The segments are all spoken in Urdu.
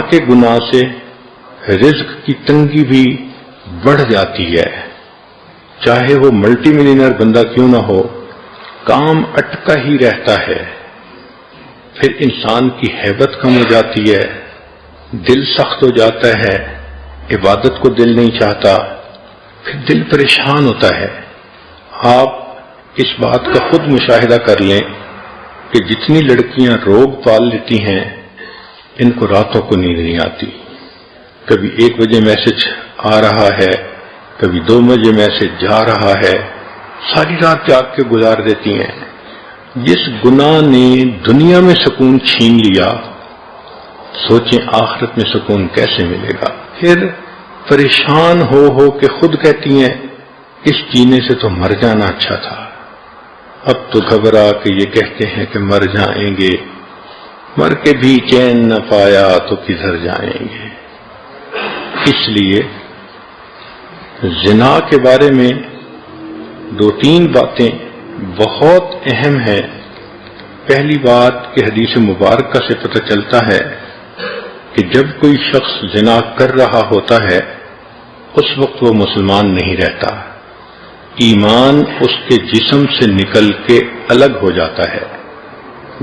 کے گناہ سے رزق کی تنگی بھی بڑھ جاتی ہے، چاہے وہ ملٹی ملینئر بندہ کیوں نہ ہو، کام اٹکا ہی رہتا ہے، پھر انسان کی ہیبت کم ہو جاتی ہے، دل سخت ہو جاتا ہے، عبادت کو دل نہیں چاہتا، پھر دل پریشان ہوتا ہے۔ آپ اس بات کا خود مشاہدہ کر لیں کہ جتنی لڑکیاں روگ پال لیتی ہیں ان کو راتوں کو نیند نہیں آتی، کبھی 1 بجے میسج آ رہا ہے، کبھی 2 بجے میسج جا رہا ہے، ساری رات جاگ کے گزار دیتی ہیں۔ جس گناہ نے دنیا میں سکون چھین لیا، سوچیں آخرت میں سکون کیسے ملے گا۔ پھر پریشان ہو کے خود کہتی ہیں اس جینے سے تو مر جانا اچھا تھا، اب تو گھبرا کے یہ کہتے ہیں کہ مر جائیں گے، مر کے بھی چین نہ پایا تو کدھر جائیں گے۔ اس لیے زنا کے بارے میں 2-3 باتیں بہت اہم ہیں۔ پہلی بات کہ حدیث مبارکہ سے پتہ چلتا ہے کہ جب کوئی شخص زنا کر رہا ہوتا ہے اس وقت وہ مسلمان نہیں رہتا، ایمان اس کے جسم سے نکل کے الگ ہو جاتا ہے،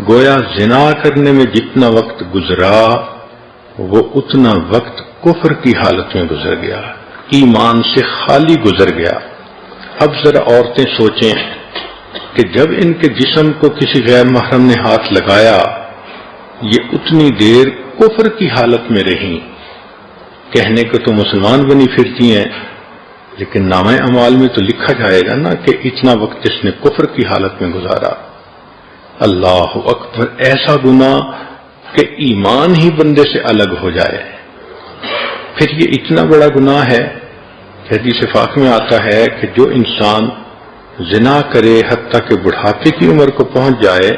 گویا زنا کرنے میں جتنا وقت گزرا وہ اتنا وقت کفر کی حالت میں گزر گیا، ایمان سے خالی گزر گیا۔ اب ذرا عورتیں سوچیں کہ جب ان کے جسم کو کسی غیر محرم نے ہاتھ لگایا، یہ اتنی دیر کفر کی حالت میں رہیں، کہنے کو تو مسلمان بنی پھرتی ہیں لیکن نامہ اعمال میں تو لکھا جائے گا نا کہ اتنا وقت اس نے کفر کی حالت میں گزارا۔ اللہ اکبر، ایسا گناہ کہ ایمان ہی بندے سے الگ ہو جائے، پھر یہ اتنا بڑا گناہ ہے کہ حدیث پاک میں آتا ہے کہ جو انسان زنا کرے حتیٰ کہ بڑھاپے کی عمر کو پہنچ جائے،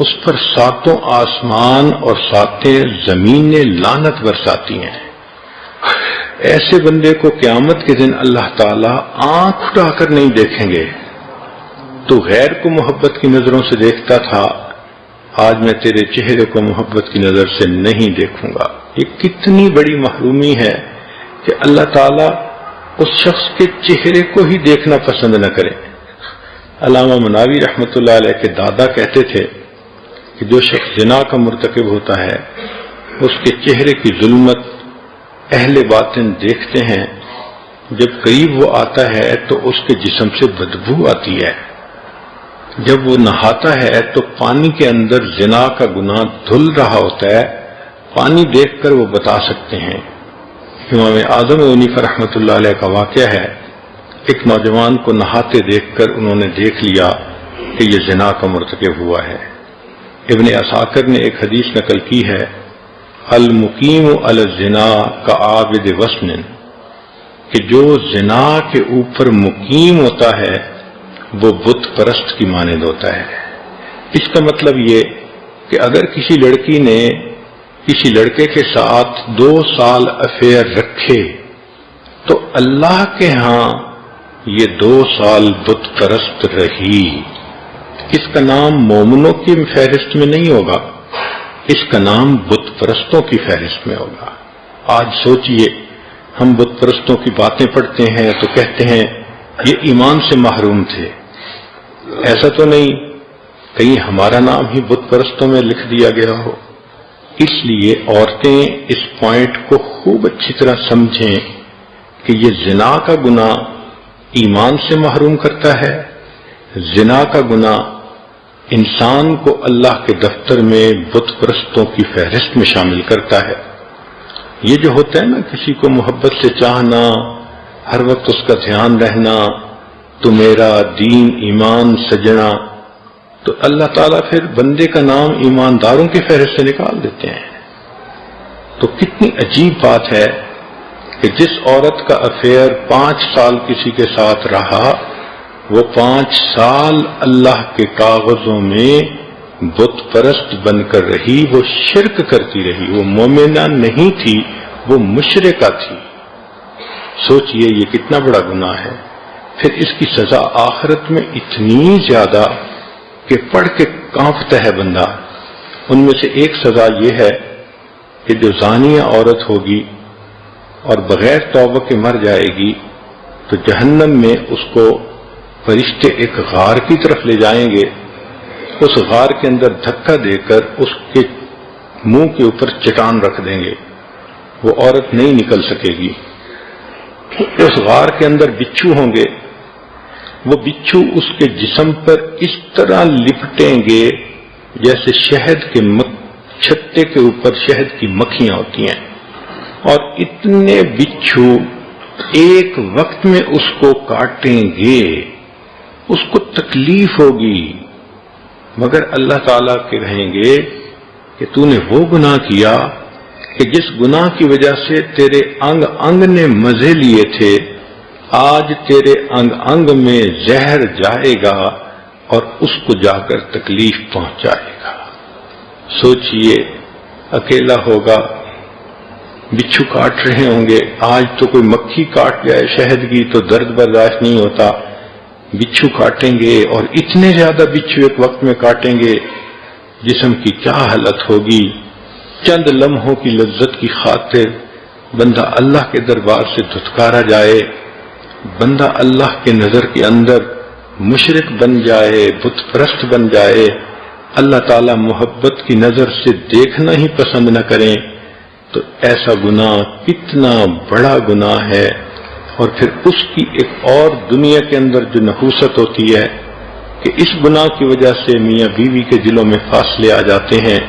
اس پر 7 آسمان اور 7 زمینیں لعنت برساتی ہیں۔ ایسے بندے کو قیامت کے دن اللہ تعالیٰ آنکھ اٹھا کر نہیں دیکھیں گے، تو غیر کو محبت کی نظروں سے دیکھتا تھا، آج میں تیرے چہرے کو محبت کی نظر سے نہیں دیکھوں گا۔ یہ کتنی بڑی محرومی ہے کہ اللہ تعالیٰ اس شخص کے چہرے کو ہی دیکھنا پسند نہ کرے۔ علامہ مناوی رحمۃ اللہ علیہ کے دادا کہتے تھے کہ جو شخص زنا کا مرتکب ہوتا ہے اس کے چہرے کی ظلمت اہل باطن دیکھتے ہیں، جب قریب وہ آتا ہے تو اس کے جسم سے بدبو آتی ہے، جب وہ نہاتا ہے تو پانی کے اندر زنا کا گناہ دھل رہا ہوتا ہے، پانی دیکھ کر وہ بتا سکتے ہیں۔ امام اعظم حنیفہ رحمۃ اللہ علیہ کا واقعہ ہے، ایک نوجوان کو نہاتے دیکھ کر انہوں نے دیکھ لیا کہ یہ زنا کا مرتکب ہوا ہے۔ ابن عساکر نے ایک حدیث نقل کی ہے، المقیم علی الزنا کعابد وسن، کہ جو زنا کے اوپر مقیم ہوتا ہے وہ بت پرست کی مانند ہوتا ہے۔ اس کا مطلب یہ کہ اگر کسی لڑکی نے کسی لڑکے کے ساتھ 2 سال افیئر رکھے تو اللہ کے ہاں یہ 2 سال بت پرست رہی، اس کا نام مومنوں کی فہرست میں نہیں ہوگا، اس کا نام بت پرستوں کی فہرست میں ہوگا۔ آج سوچئے ہم بت پرستوں کی باتیں پڑھتے ہیں تو کہتے ہیں یہ ایمان سے محروم تھے، ایسا تو نہیں کہیں ہمارا نام ہی بت پرستوں میں لکھ دیا گیا ہو۔ اس لیے عورتیں اس پوائنٹ کو خوب اچھی طرح سمجھیں کہ یہ زنا کا گناہ ایمان سے محروم کرتا ہے، زنا کا گناہ انسان کو اللہ کے دفتر میں بت پرستوں کی فہرست میں شامل کرتا ہے۔ یہ جو ہوتا ہے نا کسی کو محبت سے چاہنا، ہر وقت اس کا دھیان رہنا، تو میرا دین ایمان سجنا، تو اللہ تعالیٰ پھر بندے کا نام ایمانداروں کی فہرست سے نکال دیتے ہیں۔ تو کتنی عجیب بات ہے کہ جس عورت کا افیئر 5 سال کسی کے ساتھ رہا، وہ 5 سال اللہ کے کاغذوں میں بت پرست بن کر رہی، وہ شرک کرتی رہی، وہ مومنہ نہیں تھی، وہ مشرکہ تھی۔ سوچئے یہ کتنا بڑا گناہ ہے۔ پھر اس کی سزا آخرت میں اتنی زیادہ کہ پڑھ کے کانپتا ہے بندہ۔ ان میں سے ایک سزا یہ ہے کہ جو زانیہ عورت ہوگی اور بغیر توبہ کے مر جائے گی تو جہنم میں اس کو فرشتے ایک غار کی طرف لے جائیں گے، اس غار کے اندر دھکا دے کر اس کے منہ کے اوپر چٹان رکھ دیں گے، وہ عورت نہیں نکل سکے گی۔ اس غار کے اندر بچھو ہوں گے، وہ بچھو اس کے جسم پر اس طرح لپٹیں گے جیسے شہد کے چھتے کے اوپر شہد کی مکھیاں ہوتی ہیں، اور اتنے بچھو ایک وقت میں اس کو کاٹیں گے، اس کو تکلیف ہوگی، مگر اللہ تعالیٰ کے کہیں گے کہ تو نے وہ گناہ کیا کہ جس گناہ کی وجہ سے تیرے انگ انگ نے مزے لیے تھے، آج تیرے انگ انگ میں زہر جائے گا اور اس کو جا کر تکلیف پہنچائے گا۔ سوچئے، اکیلا ہوگا، بچھو کاٹ رہے ہوں گے، آج تو کوئی مکھی کاٹ جائے شہد کی تو درد برداشت نہیں ہوتا، بچھو کاٹیں گے اور اتنے زیادہ بچھو ایک وقت میں کاٹیں گے، جسم کی کیا حالت ہوگی۔ چند لمحوں کی لذت کی خاطر بندہ اللہ کے دربار سے دھتکارا جائے، بندہ اللہ کے نظر کے اندر مشرک بن جائے، بت پرست بن جائے، اللہ تعالیٰ محبت کی نظر سے دیکھنا ہی پسند نہ کریں، تو ایسا گناہ کتنا بڑا گناہ ہے۔ اور پھر اس کی ایک اور دنیا کے اندر جو نحوست ہوتی ہے کہ اس گناہ کی وجہ سے میاں بیوی کے دلوں میں فاصلے آ جاتے ہیں،